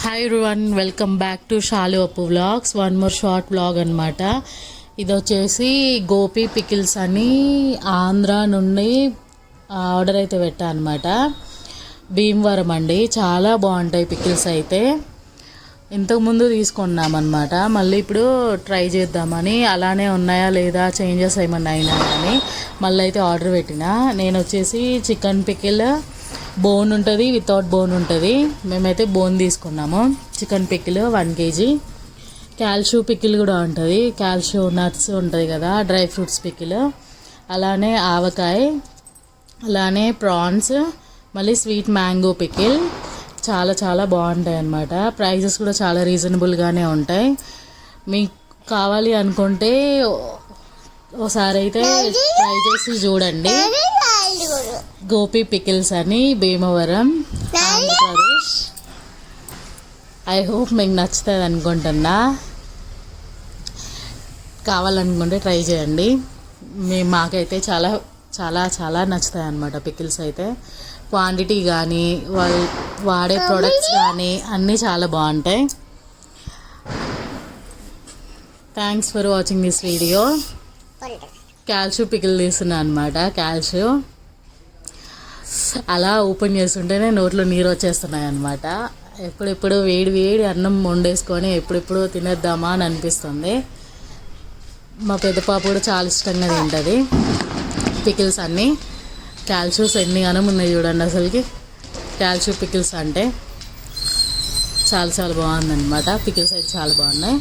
Hi everyone, welcome back to Shalu Appu vlogs. One more short vlog అనమాట. ఇది వచ్చేసి Gopi pickles అని ఆంధ్ర నుండి ఆర్డర్ అయితే పెట్టా అనమాట. భీమవరం అండి. చాలా బాగుంటాయి పికిల్స్ అయితే. ఇంతకుముందు తీసుకున్నామన్నమాట. మళ్ళీ ఇప్పుడు ట్రై చేద్దామని, అలానే ఉన్నాయా లేదా చేంజెస్ ఏమన్నా అయినా అని మళ్ళీ అయితే ఆర్డర్ పెట్టిన. నేను వచ్చేసి చికెన్ పికిల్ బోన్ ఉంటుంది, వితౌట్ బోన్ ఉంటుంది. మేమైతే బోన్ తీసుకున్నాము. Chicken pickle 1 kg. క్యాల్షియూ పికిల్ కూడా ఉంటుంది. క్యాల్షియూ నట్స్ ఉంటుంది కదా, డ్రై ఫ్రూట్స్ పికిల్. అలానే ఆవకాయ, అలానే ప్రాన్స్, మళ్ళీ స్వీట్ మ్యాంగో పికిల్. చాలా చాలా బాగుంటాయి అన్నమాట. ప్రైజెస్ కూడా చాలా రీజనబుల్గానే ఉంటాయి. మీకు కావాలి అనుకుంటే ఒకసారి అయితే ట్రై చేసి చూడండి. గోపి పికిల్స్ అని భీమవరం, ఆంధ్రప్రదేశ్. ఐ హోప్ మీకు నచ్చుతుంది అనుకుంటున్నా. కావాలనుకుంటే ట్రై చేయండి. మాకైతే చాలా చాలా చాలా నచ్చుతాయి అన్నమాట పికిల్స్ అయితే. క్వాంటిటీ కానీ వాళ్ళు వాడే ప్రొడక్ట్స్ కానీ అన్నీ చాలా బాగుంటాయి. Thanks for watching this video. క్యాల్షియూ పికిల్ తీస్తున్నా అనమాట. క్యాల్షియూ అలా ఓపెన్ చేస్తుంటేనే నోట్లో నీరు వచ్చేస్తున్నాయి అన్నమాట. ఎప్పుడెప్పుడు వేడి వేడి అన్నం వండేసుకొని ఎప్పుడెప్పుడు తినేద్దామా అని అనిపిస్తుంది. మా పెద్ద పాప కూడా చాలా ఇష్టంగా తింటుంది పికిల్స్ అన్నీ. క్యాల్షియూస్ ఎన్ని అనం ఉన్నాయి చూడండి. అసలుకి క్యాల్షియూ పికిల్స్ అంటే చాలా చాలా బాగుందన్నమాట. పికిల్స్ అయితే చాలా బాగున్నాయి.